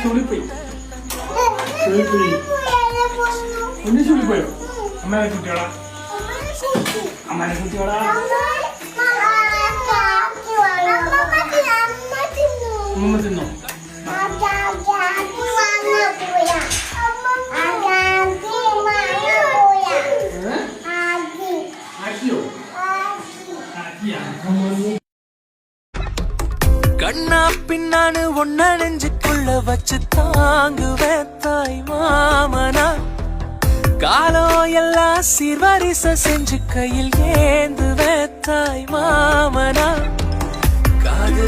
ചുളിപ്പോയി ഒന്ന് ചുളിപ്പോയോ അമ്മേനെ കുട്ടിയോളാ അമ്മേനെ കുട്ടിയോളാ ഉമ്മ തിന്നോ கண்ணா பின்னானு ஒன்ன நெஞ்சுக்குள்ள வச்சு தாங்குவேன் தாய் மாமனா காலம் எல்லாம் சீர்வரிசை செஞ்சு கையில் ஏந்துவேன் தாய் மாமனா காது